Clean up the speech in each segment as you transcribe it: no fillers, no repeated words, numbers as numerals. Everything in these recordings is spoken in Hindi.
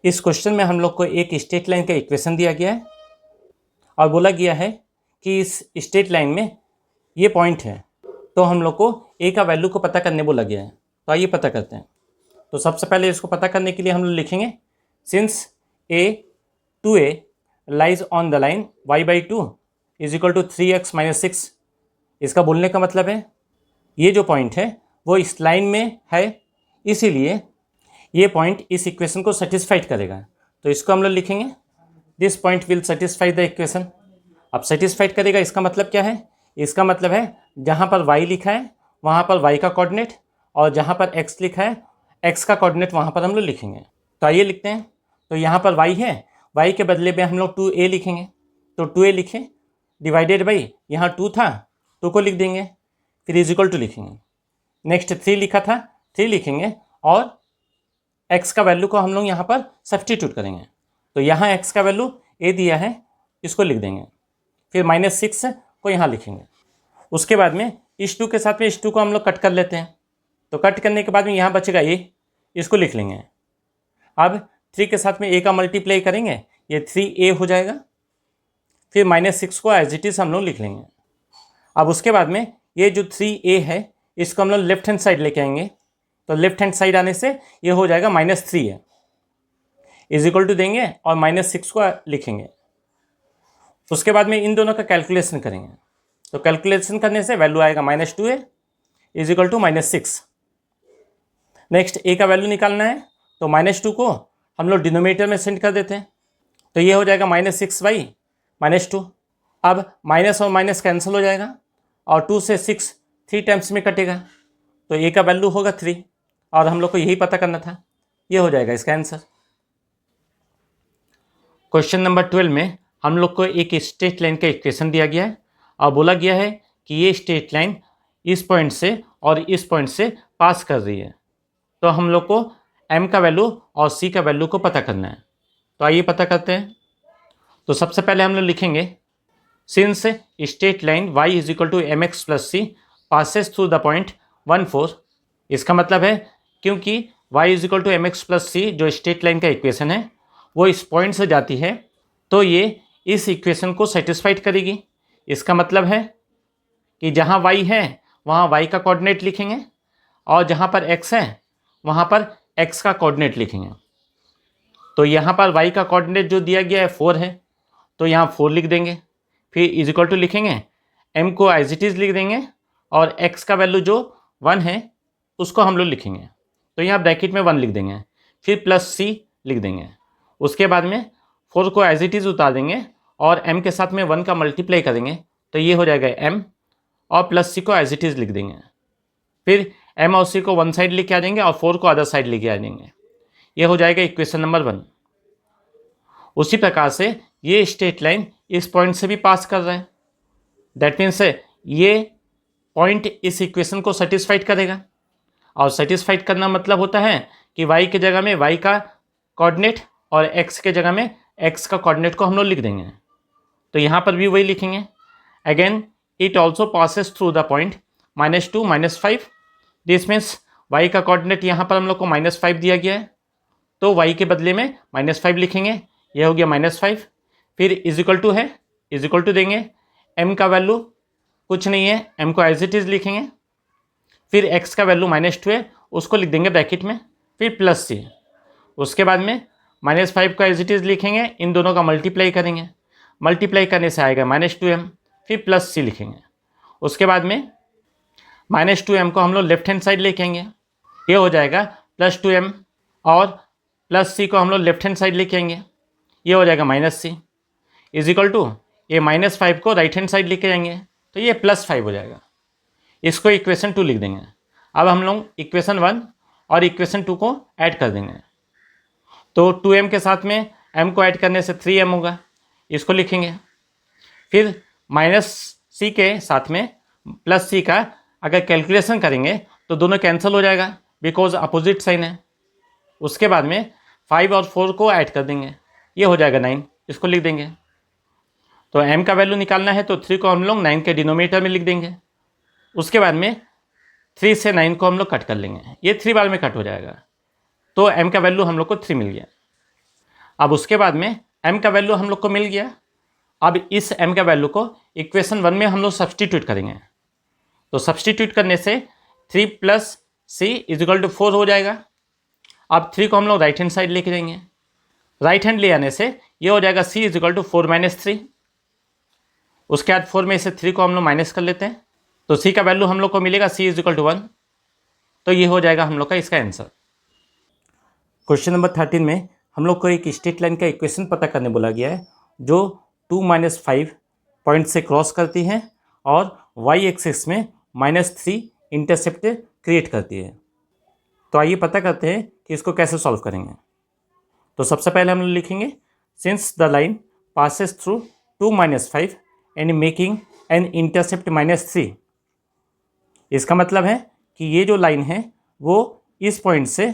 इस क्वेश्चन में हम लोग को एक स्ट्रेट लाइन का इक्वेशन दिया गया है और बोला गया है कि इस स्ट्रेट लाइन में ये पॉइंट है, तो हम लोग को ए का वैल्यू को पता करने बोला गया है। तो आइए पता करते हैं। तो सबसे पहले इसको पता करने के लिए हम लोग लिखेंगे since a two a lies on the line y/2 is equal to 3x - 6। इसका बोलने का मतलब है ये जो पॉइंट है वो इस लाइन में है, इसीलिए ये पॉइंट इस इक्वेशन को सेटिस्फाइड करेगा। तो इसको हम लोग लिखेंगे this point will satisfy the equation. अब सेटिस्फाइड करेगा इसका मतलब क्या है? इसका मतलब है जहाँ पर y लिखा है वहाँ पर y का कोऑर्डिनेट और जहाँ पर x लिखा है x का कोऑर्डिनेट वहाँ पर हम लोग लिखेंगे। तो आइए लिखते हैं। तो यहाँ पर y है, y के बदले में हम लोग 2a लिखेंगे। तो 2a लिखें डिवाइडेड बाई यहाँ 2 था 2 को लिख देंगे, फिर इज इक्वल टू लिखेंगे। नेक्स्ट 3 लिखा था 3 लिखेंगे और x का वैल्यू को हम लोग यहाँ पर सब्स्टिट्यूट करेंगे। तो यहाँ x का वैल्यू a दिया है, इसको लिख देंगे, फिर -6 को यहाँ लिखेंगे। उसके बाद में इस 2 के साथ में इस 2 को हम लोग कट कर लेते हैं। तो कट करने के बाद में यहाँ बचेगा a, इसको लिख लेंगे। अब 3 के साथ में a का मल्टीप्लाई करेंगे, ये 3a हो जाएगा। फिर -6 को एज इट इज़ हम लोग लिख लेंगे। अब उसके बाद में ये जो 3a है इसको हम लोग लेफ्ट हैंड साइड लेके आएंगे। तो लेफ्ट हैंड साइड आने से ये हो जाएगा -3 है, इज इक्वल टू देंगे और -6 को लिखेंगे। उसके बाद में इन दोनों का कैलकुलेशन करेंगे। तो कैलकुलेशन करने से वैल्यू आएगा -2a is equal to -6। Next a का वैल्यू निकालना है, तो -2 को हम लोग डिनोमिनेटर में सेंड कर देते हैं। तो ये हो जाएगा -6/-2। अब माइनस और माइनस कैंसिल हो जाएगा और 2 से 6 3 टाइम्स में कटेगा, तो a का वैल्यू होगा 3 और हम लोग को यही पता करना था। ये हो जाएगा इसका आंसर। क्वेश्चन नंबर 12 में हम लोग को एक स्ट्रेट लाइन का इक्वेशन दिया गया है और बोला गया है कि ये स्ट्रेट लाइन इस पॉइंट से और इस पॉइंट से पास कर रही है। तो हम लोग को m का वैल्यू और c का वैल्यू को पता करना है। तो आइए पता करते हैं। तो सबसे पहले हम लोग लिखेंगे since straight line y is equal to mx plus c passes through the point 1 4। इसका मतलब है क्योंकि y is equal to mx plus c जो स्ट्रेट लाइन का इक्वेशन है वो इस पॉइंट से जाती है, तो ये इस इक्वेशन को सेटिस्फाइड करेगी। इसका मतलब है कि जहाँ y है वहाँ y का कोऑर्डिनेट लिखेंगे और जहाँ पर x है वहाँ पर x का कोऑर्डिनेट लिखेंगे। तो यहाँ पर y का कोऑर्डिनेट जो दिया गया है 4 है, तो यहाँ 4 लिख देंगे, फिर इज इक्वल टू लिखेंगे, m को एज इट इज़ लिख देंगे और x का वैल्यू जो 1 है उसको हम लोग लिखेंगे। तो यहाँ ब्रैकेट में 1 लिख देंगे, फिर +c लिख देंगे। उसके बाद में 4 को एज इट इज़ उतार देंगे और m के साथ में 1 का मल्टीप्लाई करेंगे, तो ये हो जाएगा m और +c को एज इट इज़ लिख देंगे। फिर m और c को वन साइड लेके आ जाएंगे और 4 को अदर साइड लेके आ जाएंगे। ये हो जाएगा इक्वेशन नंबर 1। उसी प्रकार से ये स्ट्रेट लाइन इस पॉइंट से भी पास कर रहा है, दैट मीन्स ये पॉइंट इस इक्वेशन को सेटिस्फाइड करेगा। और सेटिस्फाइड करना मतलब होता है कि y के जगह में y का कोऑर्डिनेट और x के जगह में x का कोऑर्डिनेट को हम लोग लिख देंगे। तो यहाँ पर भी वही लिखेंगे, again it also passes through the point -2 -5। This means y का कोऑर्डिनेट यहाँ पर हम लोग को -5 दिया गया है, तो y के बदले में -5 लिखेंगे। यह हो गया -5, फिर इज इक्वल टू है, इज इक्वल टू देंगे, m का वैल्यू कुछ नहीं है, m को एज इट इज़ लिखेंगे, फिर x का वैल्यू -2 है उसको लिख देंगे ब्रैकेट में, फिर +c। उसके बाद में -5 का एज इट इज़ लिखेंगे, इन दोनों का मल्टीप्लाई करेंगे, मल्टीप्लाई करने से आएगा -2m, फिर +c लिखेंगे। उसके बाद में -2m को हम लोग लेफ्ट हैंड साइड लेके आएंगे, ये हो जाएगा +2m और +c को हम लोग लेफ्ट हैंड साइड लेके आएंगे, ये हो जाएगा -c इज इक्वल टू ये -5 को राइट हैंड साइड लेके जाएंगे, तो ये +5 हो जाएगा। इसको इक्वेशन 2 लिख देंगे। अब हम लोग इक्वेशन 1 और इक्वेशन 2 को ऐड कर देंगे। तो 2m के साथ में m को ऐड करने से 3m होगा, इसको लिखेंगे। फिर -c के साथ में +c का अगर कैलकुलेशन करेंगे तो दोनों कैंसिल हो जाएगा बिकॉज अपोजिट साइन है। उसके बाद में 5 और 4 को ऐड कर देंगे, ये हो जाएगा 9, इसको लिख देंगे। तो m का वैल्यू निकालना है तो 3 को हम लोग 9 के डिनोमिनेटर में लिख देंगे। उसके बाद में 3 से 9 को हम लोग कट कर लेंगे, ये 3 बार में कट हो जाएगा, तो m का वैल्यू हम लोग को 3 मिल गया। अब उसके बाद में m का वैल्यू हम लोग को मिल गया। अब इस m का वैल्यू को इक्वेशन 1 में हम लोग सब्सटीट्यूट करेंगे। तो सब्सटीट्यूट करने से 3 + c = 4 हो जाएगा। अब 3 को हम लोग राइट हैंड साइड लेके जाएंगे। राइट हैंड ले आने से ये हो जाएगा c = 4 - 3। उसके बाद 4 में से 3 को हम लोग माइनस कर लेते हैं, तो c का वैल्यू हम लोग को मिलेगा c = 1। तो ये हो जाएगा हम लोग का इसका आंसर। क्वेश्चन नंबर 13 में हम लोग को एक स्ट्रेट लाइन का इक्वेशन पता करने बोला गया है जो 2 - 5 पॉइंट से क्रॉस करती है और y एक्सिस में -3 इंटरसेप्ट क्रिएट करती है। तो आइए पता करते हैं कि इसको कैसे सॉल्व करेंगे। तो सबसे पहले हम लोग लिखेंगे since the line passes through 2 - 5 and making an intercept -3। इसका मतलब है कि ये जो लाइन है वो इस पॉइंट से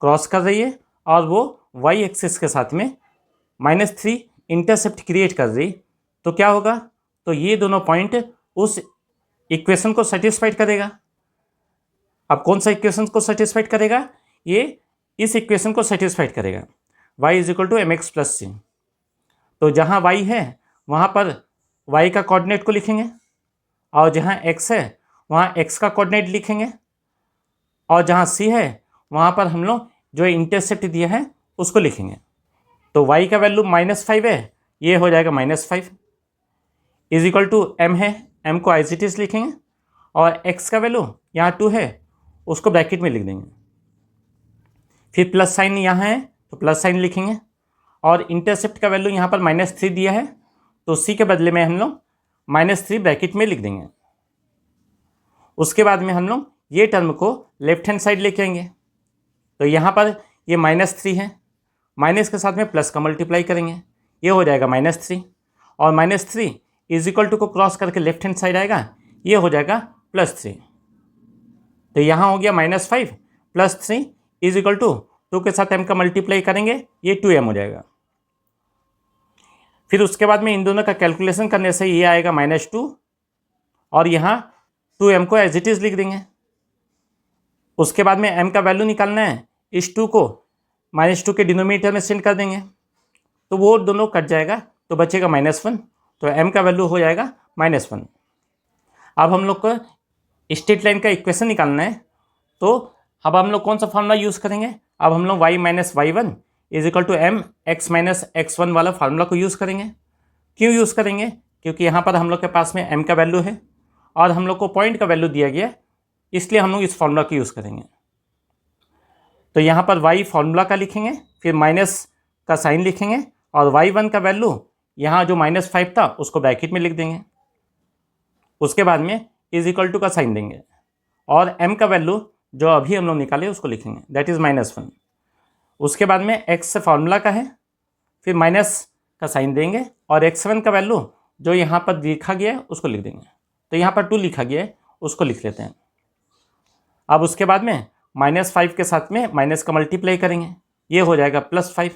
क्रॉस कर रही है और वो y एक्सिस के साथ में -3 इंटरसेप्ट क्रिएट कर रही। तो क्या होगा, तो ये दोनों पॉइंट उस इक्वेशन को सेटिस्फाइड करेगा। अब कौन सा इक्वेशन को सेटिस्फाइड करेगा, ये इस इक्वेशन को सेटिस्फाइड करेगा, y = mx + c। तो जहाँ y है वहाँ पर y का कोऑर्डिनेट को लिखेंगे और जहाँ x है वहाँ x का कोऑर्डिनेट लिखेंगे और जहाँ c है वहाँ पर हम लोग जो इंटरसेप्ट दिया है उसको लिखेंगे। तो y का वैल्यू -5 है, ये हो जाएगा -5 = m है, m को एज इट इज लिखेंगे और x का वैल्यू यहाँ 2 है उसको ब्रैकेट में लिख देंगे। फिर प्लस साइन यहाँ है तो प्लस साइन लिखेंगे और इंटरसेप्ट का वैल्यू यहाँ पर -3 दिया है तो c के बदले में हम लोग -3 ब्रैकेट में लिख देंगे। उसके बाद में हम लोग ये टर्म को लेफ्ट हैंड साइड लेके आएंगे। तो यहाँ पर ये -3 है, माइनस के साथ में प्लस का मल्टीप्लाई करेंगे, ये हो जाएगा -3 और -3 = को क्रॉस करके लेफ्ट हैंड साइड आएगा, ये हो जाएगा +3। तो यहाँ हो गया -5 + 3 = 2 के साथ m का मल्टीप्लाई करेंगे, ये 2m हो जाएगा। फिर उसके बाद में इन दोनों का कैलकुलेशन करने से ये आएगा -2 और यहाँ 2m को एज इट इज़ लिख देंगे। उसके बाद में m का वैल्यू निकालना है, इस 2 को -2 के डिनोमिनेटर में सेंड कर देंगे तो वो दोनों कट जाएगा तो बचेगा -1। तो m का वैल्यू हो जाएगा -1। अब हम लोग को स्ट्रेट लाइन का इक्वेशन निकालना है, तो अब हम लोग कौन सा फार्मूला यूज़ करेंगे, अब हम लोग y - y1 = m x - x1 वाला फार्मूला को यूज़ करेंगे। क्यों यूज़ करेंगे, क्योंकि यहाँ पर हम लोग के पास में m का वैल्यू है और हम लोग को पॉइंट का वैल्यू दिया गया, इसलिए हम लोग इस फार्मूला को यूज़ करेंगे। तो यहाँ पर y फार्मूला का लिखेंगे, फिर माइनस का साइन लिखेंगे और y1 का वैल्यू यहाँ जो -5 था उसको ब्रैकेट में लिख देंगे। उसके बाद में = का साइन देंगे और m का वैल्यू जो अभी हम लोग निकाले उसको लिखेंगे, दैट इज़ -1। उसके बाद में x फार्मूला का है, फिर माइनस का साइन देंगे और x1 का वैल्यू जो यहाँ पर लिखा गया है उसको लिख देंगे। तो यहाँ पर 2 लिखा गया है उसको लिख लेते हैं। अब उसके बाद में -5 के साथ में माइनस का मल्टीप्लाई करेंगे, ये हो जाएगा +5।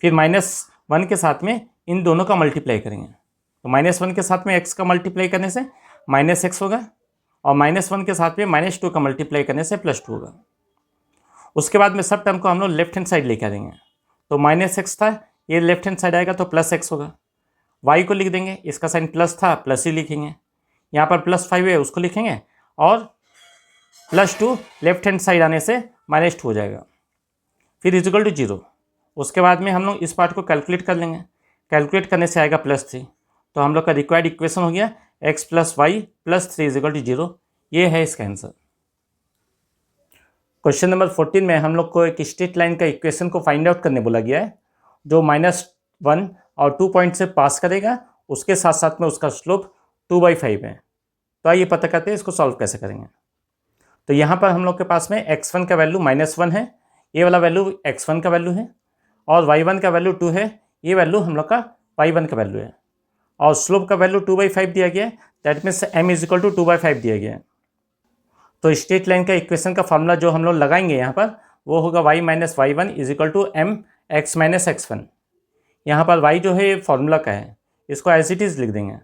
फिर -1 के साथ में इन दोनों का मल्टीप्लाई करेंगे, तो -1 के साथ में x का मल्टीप्लाई करने से -x होगा और -1 के साथ में -2 का मल्टीप्लाई करने से +2 होगा। उसके बाद में सब टर्म को हम लोग लेफ्ट हैंड साइड लेके आ देंगे। तो -x था, ये लेफ्ट हैंड साइड आएगा तो +x होगा। y को लिख देंगे, इसका साइन प्लस था प्लस ही लिखेंगे, यहाँ पर +5 है उसको लिखेंगे और +2 लेफ्ट हैंड साइड आने से -2 हो जाएगा। फिर = 0। उसके बाद में हम लोग इस पार्ट को कैलकुलेट कर लेंगे, कैलकुलेट करने से आएगा +3। तो हम लोग का रिक्वायर्ड इक्वेशन हो गया x + y + 3 = 0। ये है इसका आंसर। क्वेश्चन नंबर 14 में हम लोग को एक स्ट्रेट लाइन का इक्वेशन को फाइंड आउट करने बोला गया है जो -1 और 2 पॉइंट से पास करेगा, उसके साथ साथ में उसका स्लोप 2/5 है। तो आइए पता करते हैं इसको सॉल्व कैसे करेंगे। तो यहाँ पर हम लोग के पास में x1 का वैल्यू -1 है, ये वाला वैल्यू x1 का वैल्यू है और y1 का वैल्यू 2 है, ये वैल्यू हम लोग का y1 का वैल्यू है और स्लोप का वैल्यू 2/5 दिया गया है, दैट मीन्स m = 2/5 दिया गया है। तो स्ट्रेट लाइन का इक्वेशन का फार्मूला जो हम लोग लगाएंगे यहाँ पर वो होगा y - y1 = mx - x1। यहाँ पर y जो है ये फार्मूला का है, इसको एज इट इज़ लिख देंगे।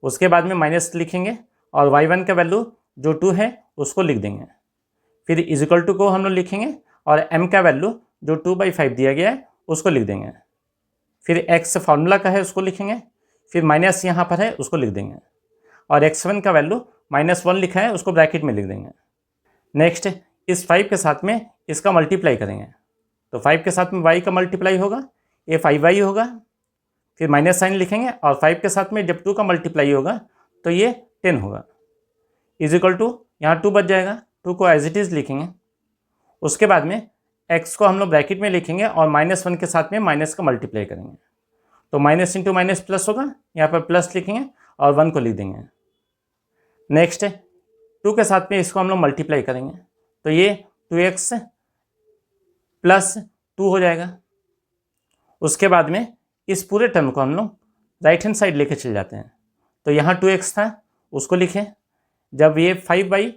उसके बाद में माइनस लिखेंगे और y1 का वैल्यू जो 2 है उसको लिख देंगे। फिर = को हम लोग लिखेंगे और m का वैल्यू जो 2/5 दिया गया है उसको लिख देंगे, फिर x फार्मूला का है उसको लिखेंगे, फिर माइनस यहाँ पर है उसको लिख देंगे, और x1 का वैल्यू -1 लिखा है उसको ब्रैकेट में लिख देंगे। नेक्स्ट इस 5 के साथ में इसका मल्टीप्लाई करेंगे, तो 5 के साथ में y का मल्टीप्लाई होगा, ये 5y होगा, फिर माइनस साइन लिखेंगे, और 5 के साथ में जब 2 का मल्टीप्लाई होगा तो ये 10 होगा, इज इक्वल टू यहाँ 2 बच जाएगा, 2 को एज इट इज़ लिखेंगे। उसके बाद में x को हम लोग ब्रैकेट में लिखेंगे और -1 के साथ में माइनस का मल्टीप्लाई करेंगे, तो माइनस इंटू माइनस प्लस होगा, यहाँ पर प्लस लिखेंगे और 1 को लिख देंगे। नेक्स्ट 2 के साथ में इसको हम लोग मल्टीप्लाई करेंगे, तो ये 2x + 2 हो जाएगा। उसके बाद में इस पूरे टर्म को हम लोग राइट हैंड साइड लेके चले जाते हैं, तो यहाँ 2x था उसको लिखें, जब ये 5y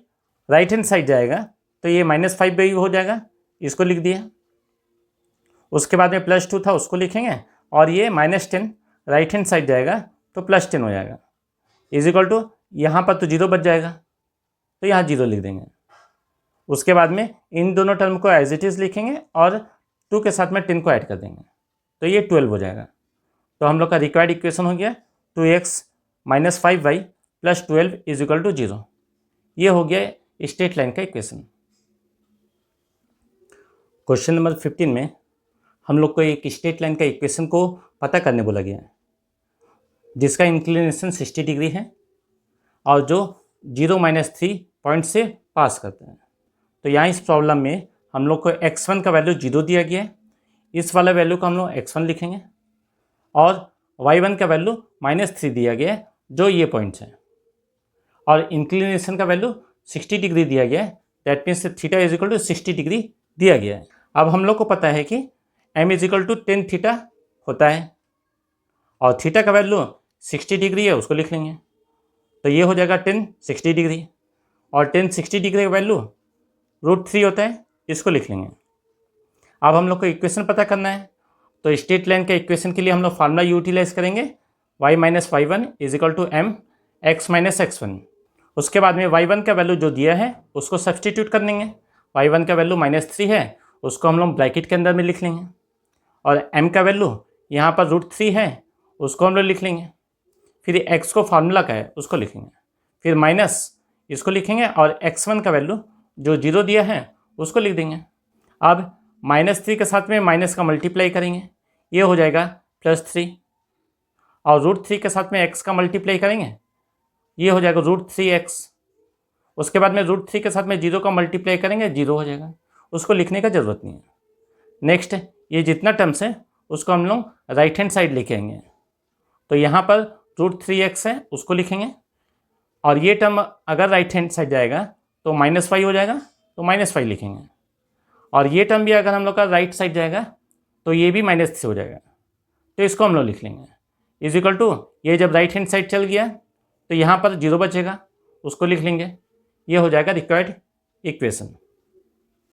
राइट हैंड साइड जाएगा तो ये -5y हो जाएगा, इसको लिख दिया। उसके बाद में +2 था उसको लिखेंगे, और ये -10 राइट हैंड साइड जाएगा तो +10 हो जाएगा, इज इक्वल टू यहाँ पर तो 0 बच जाएगा, तो यहाँ 0 लिख देंगे। उसके बाद में इन दोनों टर्म को एज इट इज़ लिखेंगे और 2 के साथ में 10 को ऐड कर देंगे, तो ये 12 हो जाएगा। तो हम लोग का रिक्वायर्ड इक्वेशन हो गया 2x - 5y + 12 is equal to 0। ये हो गया स्ट्रेट लाइन का इक्वेशन। क्वेश्चन नंबर 15 में हम लोग को एक स्ट्रेट लाइन का इक्वेशन को पता करने बोला गया है, जिसका इंक्लिनेशन 60 डिग्री है और जो 0-3 पॉइंट से पास करते हैं। तो यहाँ इस प्रॉब्लम में हम लोग को x1 का वैल्यू 0 दिया गया है, इस वाला वैल्यू को हम लोग x1 लिखेंगे, और y1 का वैल्यू -3 दिया गया है जो ये पॉइंट्स हैं, और इंक्लिनेशन का वैल्यू 60 डिग्री दिया गया है, that means theta is equal to 60 degree दिया गया है। अब हम लोग को पता है कि m is equal to tan theta होता है, और थीटा का वैल्यू 60 डिग्री है उसको लिख लेंगे, तो ये हो जाएगा tan 60 डिग्री, और tan 60 डिग्री का वैल्यू √3 होता है, इसको लिख लेंगे। अब हम लोग को इक्वेशन पता करना है, तो स्ट्रेट लाइन के इक्वेशन के लिए हम लोग फार्मूला यूटिलाइज करेंगे, y - y1 is equal to m x - x1। उसके बाद में y1 का वैल्यू जो दिया है उसको सब्सटीट्यूट कर लेंगे, y1 का वैल्यू -3 है उसको हम लोग ब्रैकेट के अंदर में लिख लेंगे, और m का वैल्यू यहाँ पर √3 है उसको हम लोग लिख लेंगे, फिर x को फार्मूला का है उसको लिखेंगे, फिर माइनस इसको लिखेंगे, और x1 का वैल्यू जो 0 दिया है उसको लिख देंगे। अब -3 के साथ में माइनस का मल्टीप्लाई करेंगे, ये हो जाएगा +3, और √3 के साथ में x का मल्टीप्लाई करेंगे, ये हो जाएगा √3x। उसके बाद में √3 के साथ में 0 का मल्टीप्लाई करेंगे, 0 हो जाएगा, उसको लिखने का ज़रूरत नहीं है। नेक्स्ट ये जितना टर्म्स है उसको हम लोग राइट हैंड साइड लेके आएंगे, तो यहाँ पर √3x है उसको लिखेंगे, और ये टर्म अगर राइट हैंड साइड जाएगा तो -5 हो जाएगा, तो -5 लिखेंगे, और ये टर्म भी अगर हम लोग का राइट साइड जाएगा तो ये भी -3 हो जाएगा, तो इसको हम लोग लिख लेंगे, इज इक्वल टू ये जब राइट हैंड साइड चल गया तो यहाँ पर 0 बचेगा उसको लिख लेंगे, ये हो जाएगा रिक्वायर्ड इक्वेशन।